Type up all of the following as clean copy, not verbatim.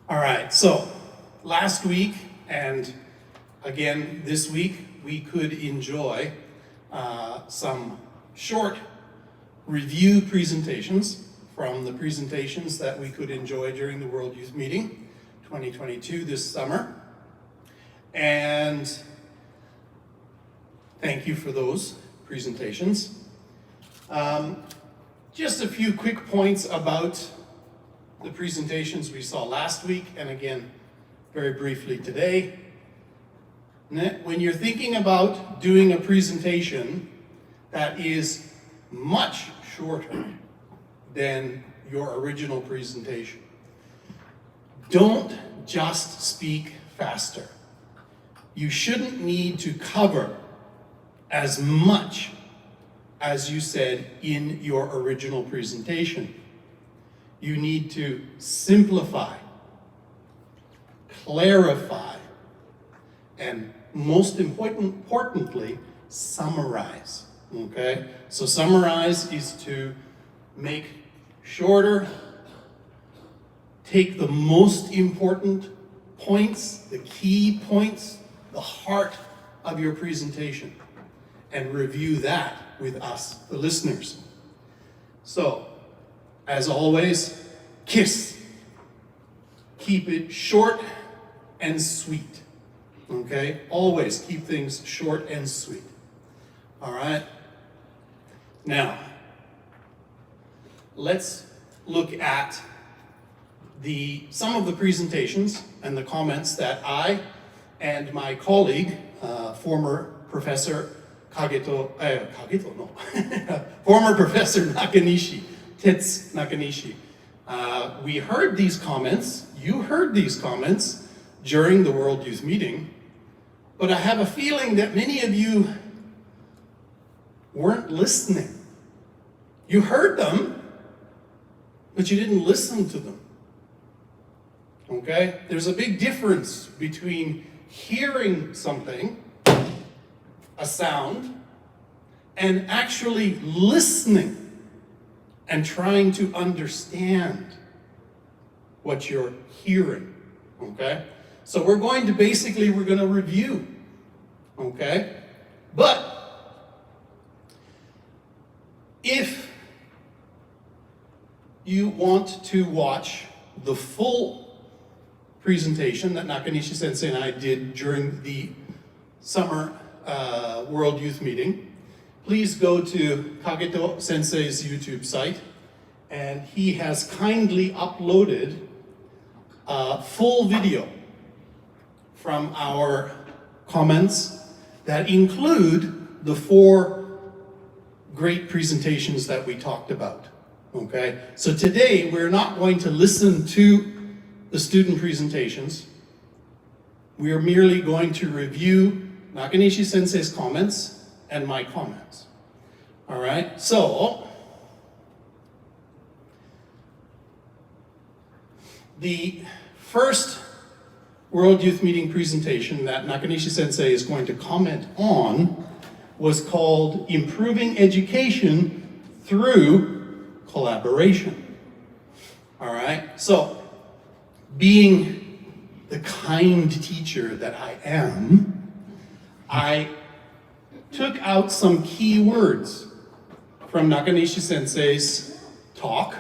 All right, so last week and again this week, we could enjoy some short review presentations from the presentations that we could enjoy during the World Youth Meeting 2022 this summer. And thank you for those presentations. Just a few quick points about the presentations we saw last week, and again, very briefly today. When you're thinking about doing a presentation that is much shorter than your original presentation, don't just speak faster. You shouldn't need to cover as much as you said in your original presentation. You need to simplify, clarify, and most importantly, summarize, okay? So summarize is to make shorter, take the most important points, the key points, the heart of your presentation, and review that with us, the listeners. So, as always, KISS. Keep it short and sweet, okay? Always keep things short and sweet, all right? Now, let's look at some of the presentations and the comments that I and my colleague, former Professor former Professor Nakanishi, Tetsu Nakanishi. We heard these comments, you heard these comments during the World Youth Meeting, but I have a feeling that many of you weren't listening. You heard them, but you didn't listen to them. Okay? There's a big difference between hearing something, a sound, and actually listening and trying to understand what you're hearing, okay? So we're going to review, okay? But if you want to watch the full presentation that Nakanishi Sensei and I did during the summer World Youth Meeting, please go to Kageto Sensei's YouTube site, and he has kindly uploaded a full video from our comments that include the 4 great presentations that we talked about, okay? So today, we're not going to listen to the student presentations. We are merely going to review Nakanishi Sensei's comments and my comments. All right, so the first World Youth Meeting presentation that Nakanishi Sensei is going to comment on was called Improving Education Through Collaboration. All right, so being the kind teacher that I am, I took out some key words from Nakanishi Sensei's talk,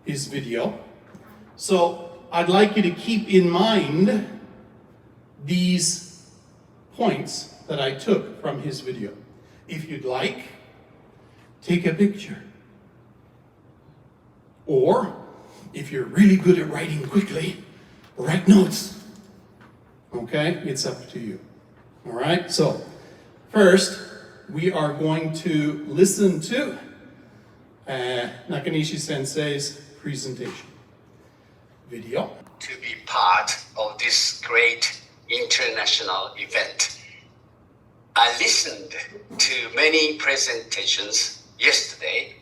his video. So I'd like you to keep in mind these points that I took from his video. If you'd like, take a picture. Or, if you're really good at writing quickly, write notes. Okay? It's up to you. All right? So, first, we are going to listen to Nakanishi Sensei's presentation video. To be part of this great international event. I listened to many presentations yesterday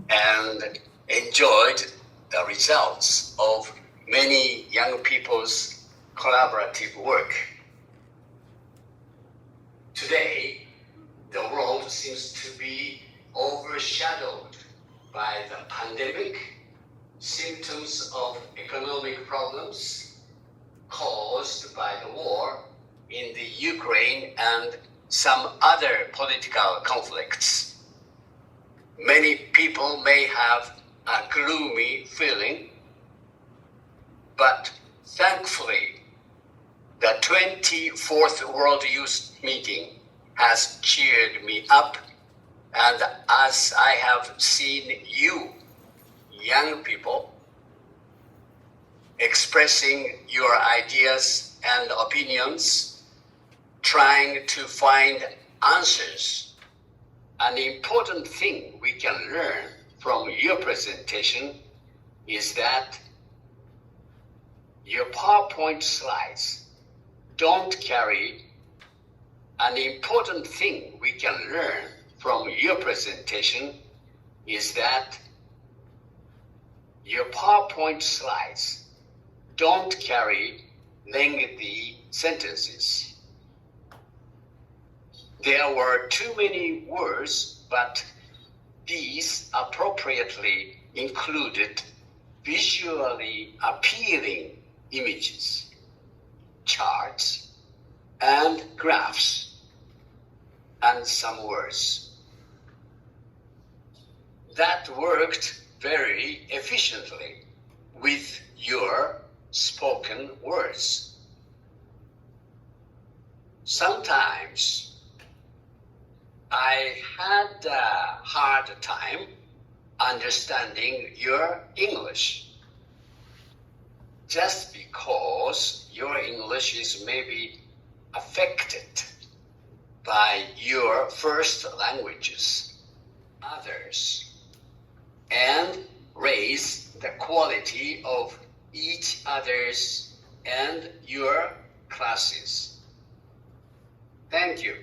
and enjoyed the results of many young people's collaborative work. Today, the world seems to be overshadowed by the pandemic, symptoms of economic problems caused by the war in the Ukraine and some other political conflicts. Many people may have a gloomy feeling, but thankfully, the 24th World Youth Meeting has cheered me up, and as I have seen you, young people, expressing your ideas and opinions, trying to find answers, an important thing we can learn from your presentation is that your PowerPoint slides don't carry. An important thing we can learn from your presentation is that your PowerPoint slides don't carry lengthy sentences. There were too many words, but these appropriately included visually appealing images, charts, and graphs, and some words. That worked very efficiently with your spoken words. Sometimes I had a hard time understanding your English, just because your English is maybe affected by your first languages, others, and raise the quality of each other's and your classes. Thank you.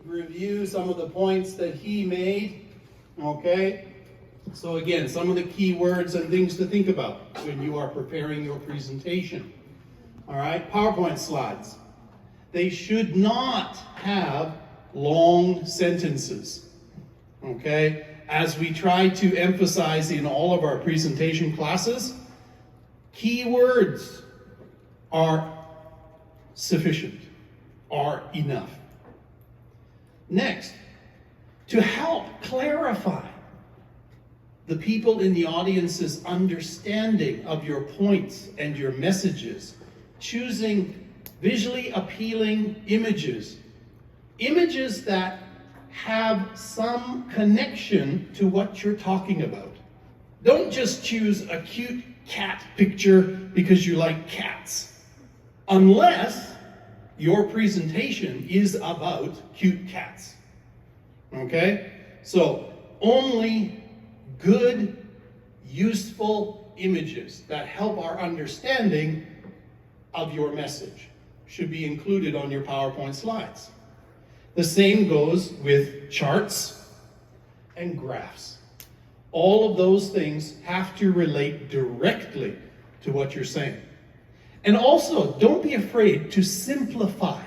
Review some of the points that he made, okay? So again, some of the key words and things to think about when you are preparing your presentation. All right, PowerPoint slides. They should not have long sentences, okay? As we try to emphasize in all of our presentation classes, key words are sufficient, are enough. Next, to help clarify the people in the audience's understanding of your points and your messages, choosing visually appealing images, images that have some connection to what you're talking about. Don't just choose a cute cat picture because you like cats, unless your presentation is about cute cats. Okay? So only good, useful images that help our understanding of your message should be included on your PowerPoint slides. The same goes with charts and graphs. All of those things have to relate directly to what you're saying. And also, don't be afraid to simplify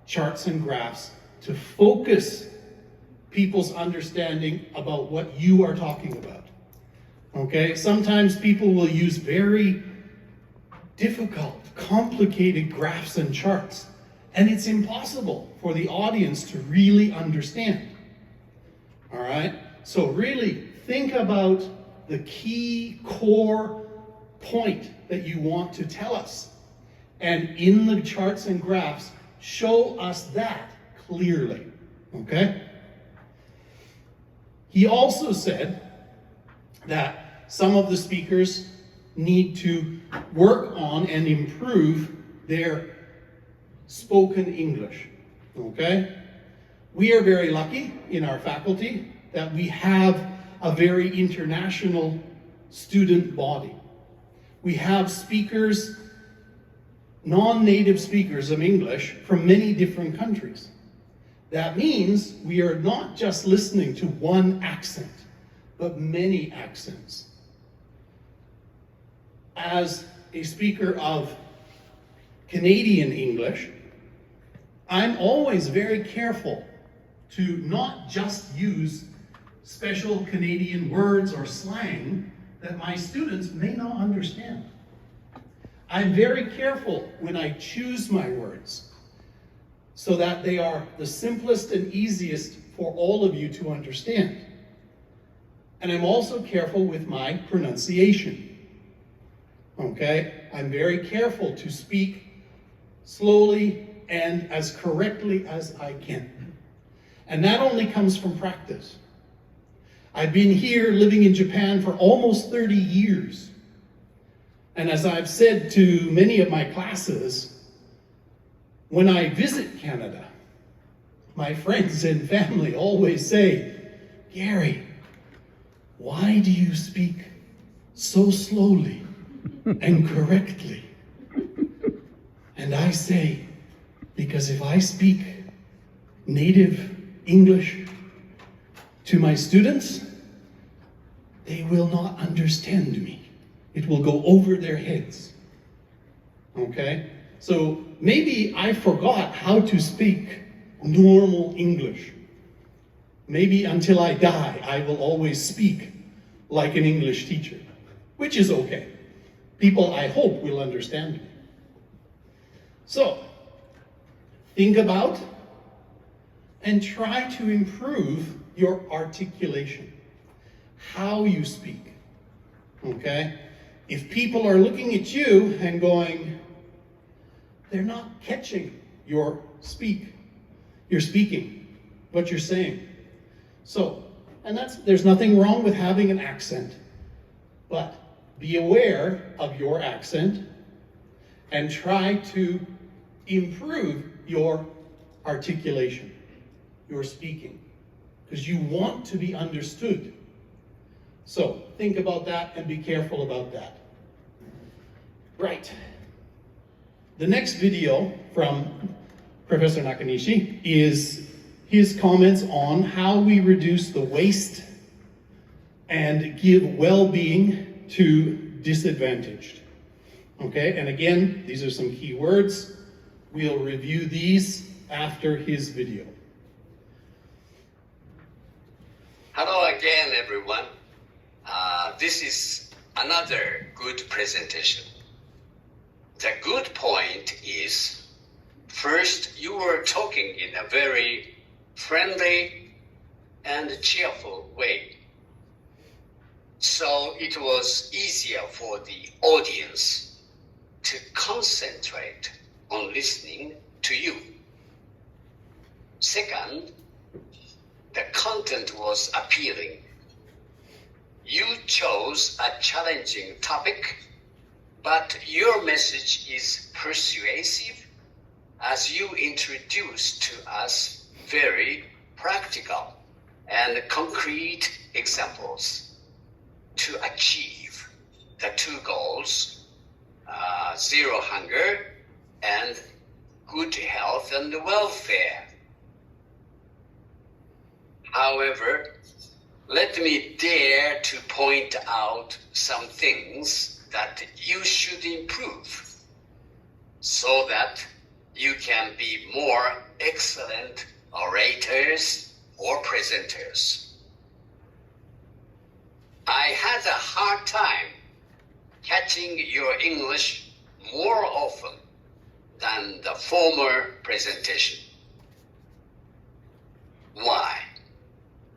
charts and graphs to focus people's understanding about what you are talking about. Okay? Sometimes people will use very difficult, complicated graphs and charts, and it's impossible for the audience to really understand. All right? So really think about the key core point that you want to tell us. And in the charts and graphs, show us that clearly, okay? He also said that some of the speakers need to work on and improve their spoken English, okay? We are very lucky in our faculty that we have a very international student body. We have speakers, non-native speakers of English from many different countries. That means we are not just listening to one accent, but many accents. As a speaker of Canadian English, I'm always very careful to not just use special Canadian words or slang, that my students may not understand. I'm very careful when I choose my words so that they are the simplest and easiest for all of you to understand. And I'm also careful with my pronunciation. Okay? I'm very careful to speak slowly and as correctly as I can. And that only comes from practice. I've been here living in Japan for almost 30 years. And as I've said to many of my classes, when I visit Canada, my friends and family always say, "Gary, why do you speak so slowly and correctly?" And I say, because if I speak native English to my students, they will not understand me. It will go over their heads. Okay? So maybe I forgot how to speak normal English. Maybe until I die, I will always speak like an English teacher, which is okay. People, I hope, will understand me. So, think about and try to improve your articulation, how you speak, okay? If people are looking at you and going, they're not catching your speaking, what you're saying. So, and there's nothing wrong with having an accent, but be aware of your accent and try to improve your articulation, your speaking, because you want to be understood. So think about that and be careful about that. Right. The next video from Professor Nakanishi is his comments on how we reduce the waste and give well-being to disadvantaged. Okay, and again, these are some key words. We'll review these after his video. Hello again, everyone. This is another good presentation. The good point is, first, you were talking in a very friendly and cheerful way. So it was easier for the audience to concentrate on listening to you. Second, the content was appealing. You chose a challenging topic, but your message is persuasive as you introduced to us very practical and concrete examples to achieve the two goals, zero hunger and good health and welfare. However, let me dare to point out some things that you should improve so that you can be more excellent orators or presenters. I had a hard time catching your English more often than the former presentation. Why?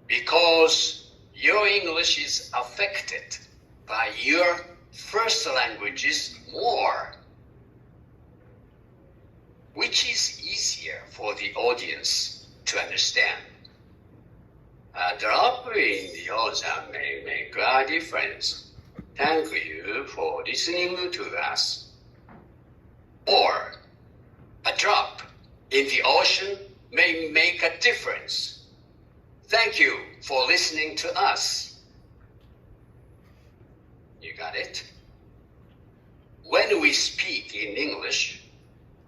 Because your English is affected by your first languages more, which is easier for the audience to understand. A drop in the ocean may make a difference. Thank you for listening to us. Or, a drop in the ocean may make a difference. Thank you for listening to us. You got it? When we speak in English,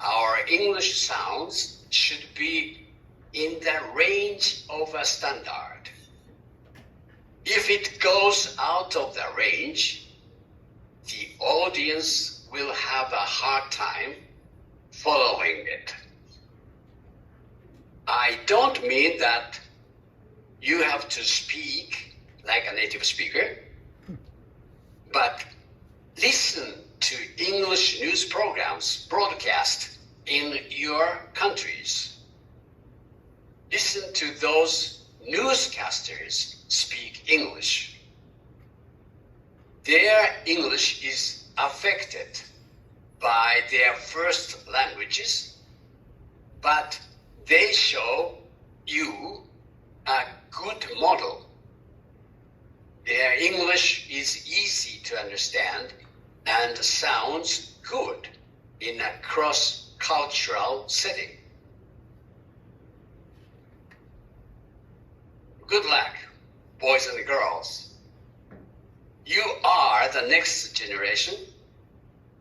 our English sounds should be in the range of a standard. If it goes out of the range, the audience will have a hard time following it. I don't mean that you have to speak like a native speaker, listen to English news programs broadcast in your countries. Listen to those newscasters speak English. Their English is affected by their first languages, but they show you a good model. Their English is easy to understand and sounds good in a cross-cultural setting. Good luck, boys and girls. You are the next generation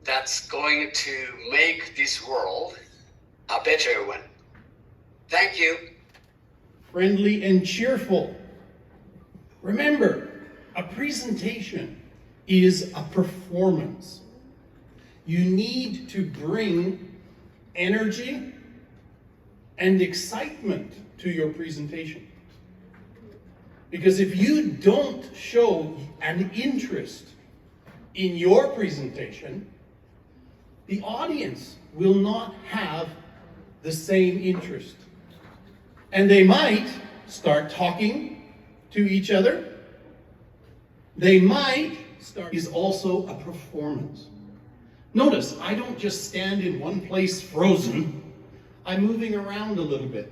that's going to make this world a better one. Thank you. Friendly and cheerful. Remember, a presentation is a performance. You need to bring energy and excitement to your presentation. Because if you don't show an interest in your presentation, the audience will not have the same interest. And they might start talking to each other. They might start, is also a performance. Notice, I don't just stand in one place frozen. I'm moving around a little bit.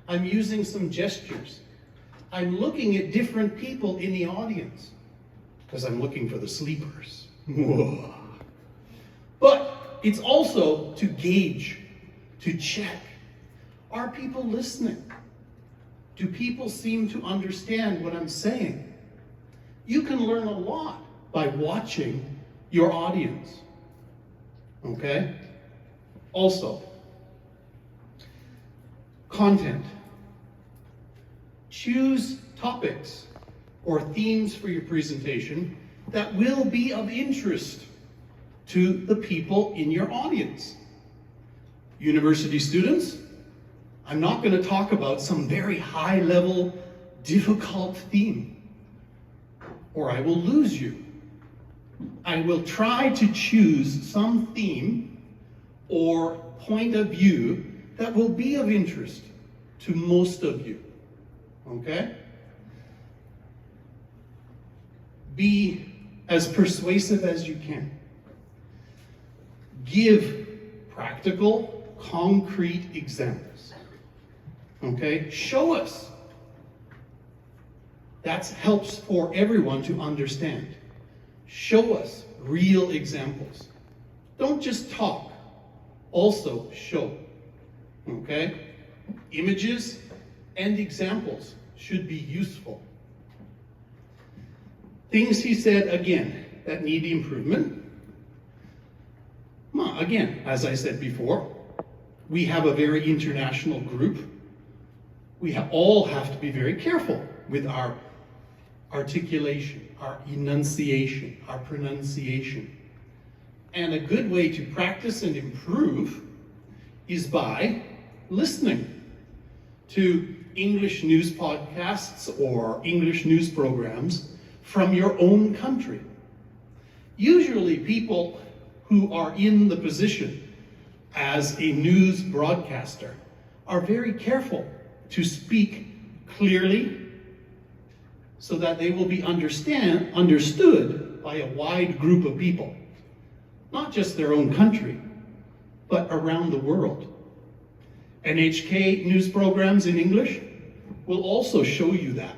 I'm using some gestures. I'm looking at different people in the audience because I'm looking for the sleepers. But it's also to gauge, to check. Are people listening? Do people seem to understand what I'm saying? You can learn a lot by watching your audience. Okay? Also, content. Choose topics or themes for your presentation that will be of interest to the people in your audience. University students, I'm not going to talk about some very high-level, difficult theme, or I will lose you. I will try to choose some theme or point of view that will be of interest to most of you. Okay? Be as persuasive as you can. Give practical, concrete examples. Okay? Show us. That helps for everyone to understand. Show us real examples. Don't just talk. Also show. Okay? Images and examples should be useful. Things he said, again, that need improvement. Again, as I said before, we have a very international group. We all have to be very careful with our articulation, our enunciation, our pronunciation. And a good way to practice and improve is by listening to English news podcasts or English news programs from your own country. Usually people who are in the position as a news broadcaster are very careful to speak clearly so that they will be understood by a wide group of people. Not just their own country, but around the world. NHK news programs in English will also show you that.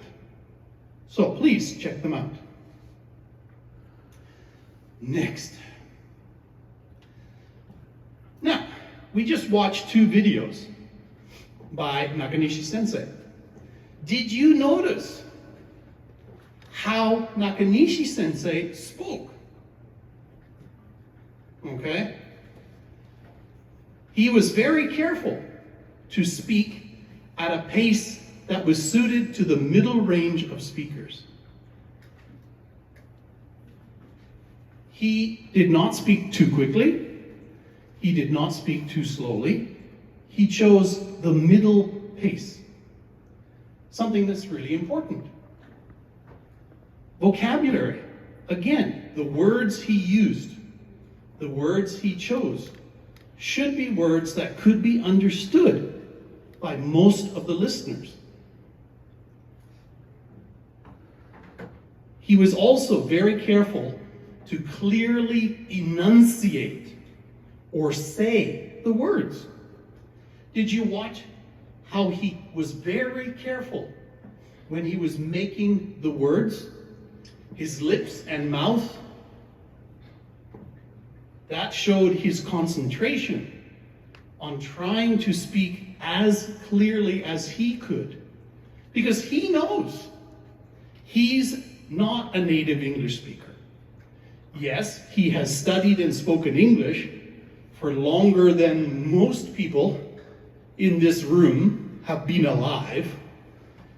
So please check them out. Next. Now, we just watched 2 videos by Nakanishi Sensei. Did you notice how Nakanishi Sensei spoke? Okay? He was very careful to speak at a pace that was suited to the middle range of speakers. He did not speak too quickly. He did not speak too slowly. He chose the middle pace. Something that's really important. Vocabulary. Again, the words he used, the words he chose, should be words that could be understood by most of the listeners. He was also very careful to clearly enunciate or say the words. Did you watch how he was very careful when he was making the words? His lips and mouth. That showed his concentration on trying to speak as clearly as he could. Because he knows he's not a native English speaker. Yes, he has studied and spoken English for longer than most people in this room have been alive,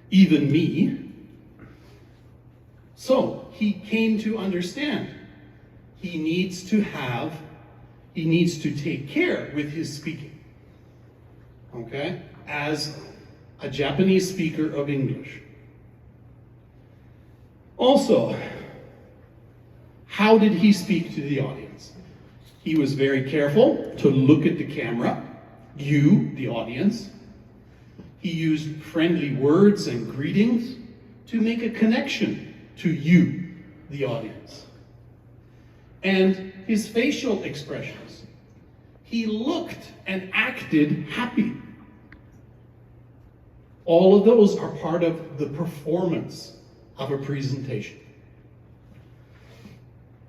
even me. So he came to understand he needs to take care with his speaking, okay, as a Japanese speaker of English. Also, how did he speak to the audience? He was very careful to look at the camera, you, the audience. He used friendly words and greetings to make a connection to you, the audience. And his facial expressions. He looked and acted happy. All of those are part of the performance of a presentation.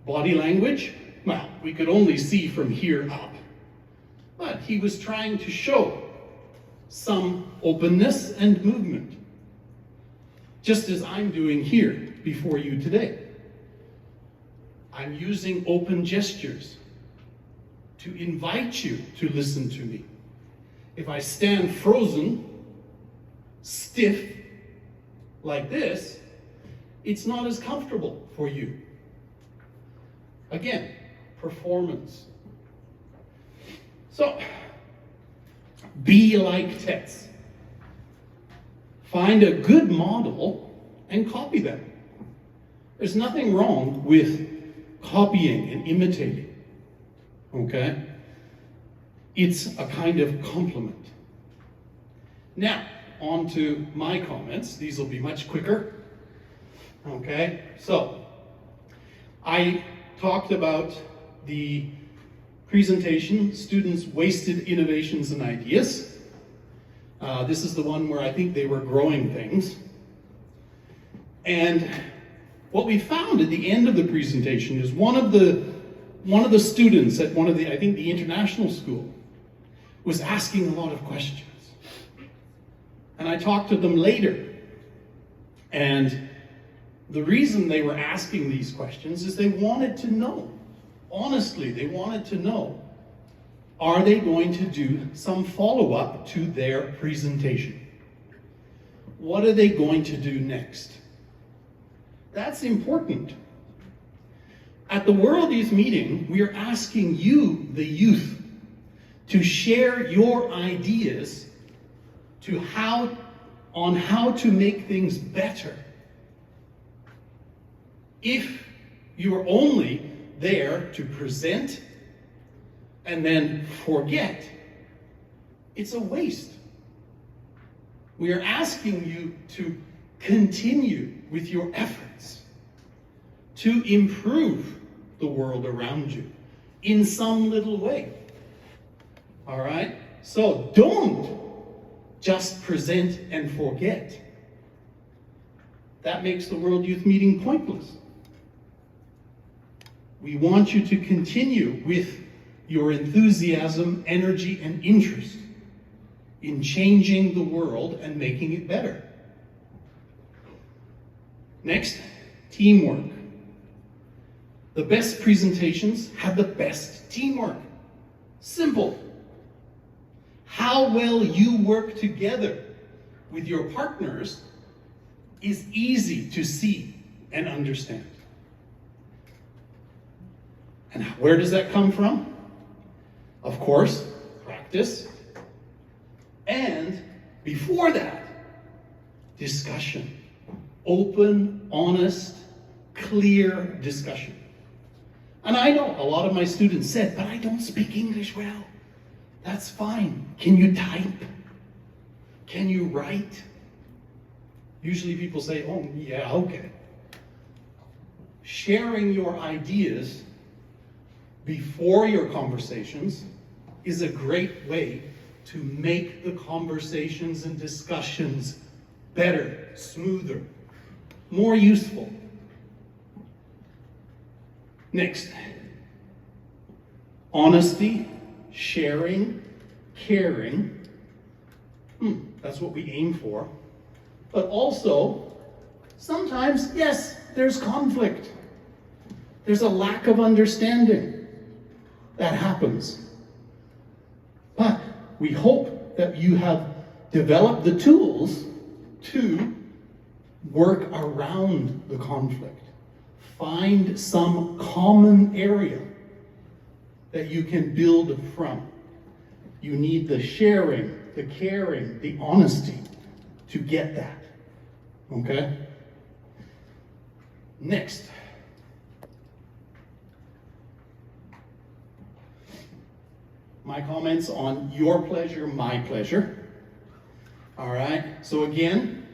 Body language, well, we could only see from here up. But he was trying to show some openness and movement, just as I'm doing here before you today. I'm using open gestures to invite you to listen to me. If I stand frozen, stiff, like this, it's not as comfortable for you. Again, performance. So, be like Tets. Find a good model and copy them. There's nothing wrong with copying and imitating, okay? It's a kind of compliment. Now, on to my comments. These will be much quicker, okay? So, I talked about the presentation, Students' Wasted Innovations and Ideas. This is the one where I think they were growing things. And what we found at the end of the presentation is one of the students at one of the, I think the international school, was asking a lot of questions. And I talked to them later. And the reason they were asking these questions is they wanted to know. Honestly, they wanted to know, are they going to do some follow-up to their presentation? What are they going to do next? That's important. At the World Youth Meeting, we are asking you, the youth, to share your ideas on how to make things better. If you're only there to present and then forget, it's a waste. We are asking you to continue with your efforts to improve the world around you in some little way. All right? So don't just present and forget. That makes the World Youth Meeting pointless. We want you to continue with your enthusiasm, energy, and interest in changing the world and making it better. Next, teamwork. The best presentations have the best teamwork. Simple. How well you work together with your partners is easy to see and understand. And where does that come from? Of course, practice. And before that, discussion. Open, honest, clear discussion. And I know a lot of my students said, but I don't speak English well. That's fine. Can you type? Can you write? Usually people say, oh, yeah, okay. Sharing your ideas before your conversations is a great way to make the conversations and discussions better, smoother, more useful. Next, honesty, sharing, caring. That's what we aim for. But also, sometimes, yes, there's conflict. There's a lack of understanding. That happens. But we hope that you have developed the tools to work around the conflict. Find some common area that you can build from. You need the sharing, the caring, the honesty to get that. Okay? Next. My comments on your pleasure, my pleasure. All right. So again,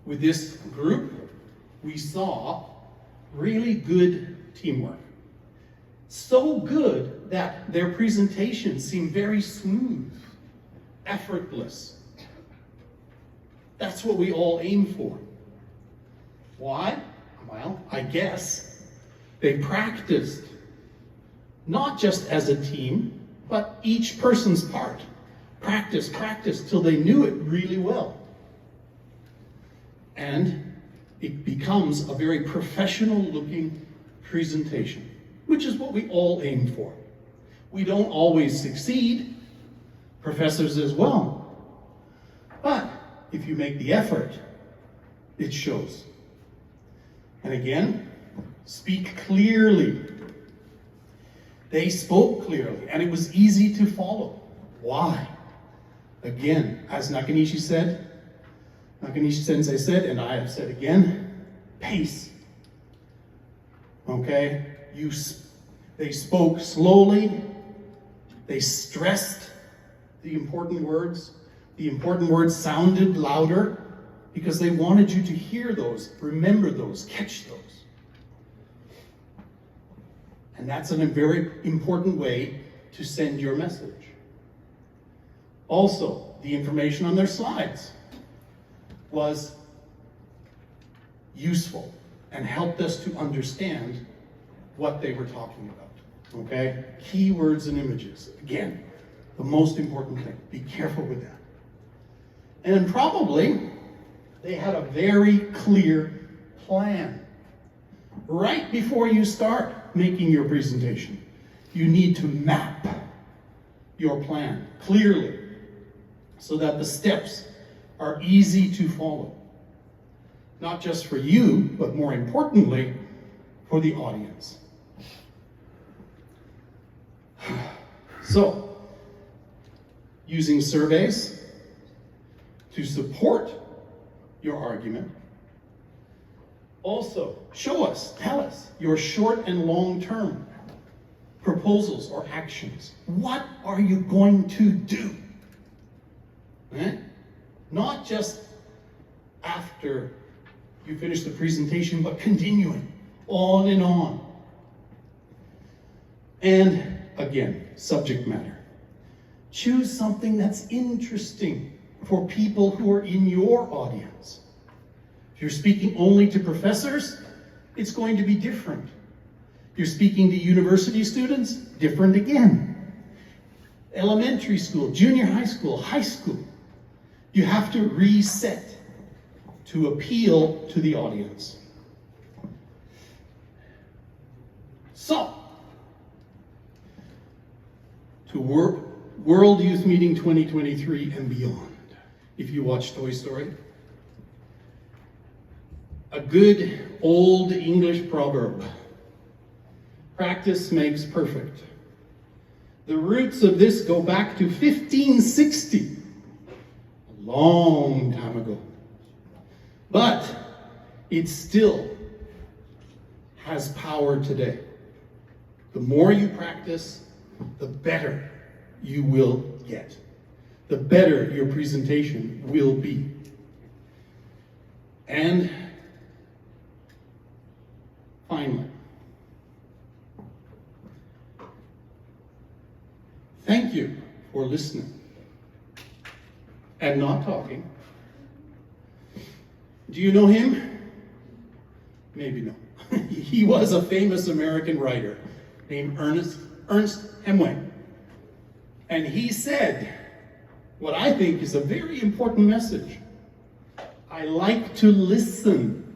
with this group, we saw really good teamwork. So good that their presentations seemed very smooth, effortless. That's what we all aim for. Why? Well, I guess they practiced, not just as a team, but each person's part. Practice till they knew it really well. And it becomes a very professional looking presentation, which is what we all aim for. We don't always succeed, professors as well. But if you make the effort, it shows. And again, speak clearly. They spoke clearly, and it was easy to follow. Why? Again, as Nakanishi Sensei said, and I have said again, pace. Okay? They spoke slowly. They stressed the important words. The important words sounded louder because they wanted you to hear those, remember those, catch those. And that's a very important way to send your message. Also, the information on their slides was useful and helped us to understand what they were talking about. Okay? Keywords and images. Again, the most important thing. Be careful with that. And probably they had a very clear plan. Right before you start making your presentation, you need to map your plan clearly so that the steps are easy to follow. Not just for you, but more importantly, for the audience. So, using surveys to support your argument. Also, show us, tell us your short and long-term proposals or actions. What are you going to do? Right? Not just after you finish the presentation, but continuing on and on. And again, subject matter. Choose something that's interesting for people who are in your audience. If you're speaking only to professors, it's going to be different. If you're speaking to university students, different again. Elementary school, junior high school, high school. You have to reset to appeal to the audience. So, to World Youth Meeting 2023 and beyond. If you watch Toy Story, a good old English proverb, practice makes perfect. The roots of this go back to 1560, a long time ago. But it still has power today. The more you practice, the better you will get. The better your presentation will be. And finally, thank you for listening and not talking. Do you know him? Maybe no. He was a famous American writer named Ernest Hemingway. And he said what I think is a very important message. I like to listen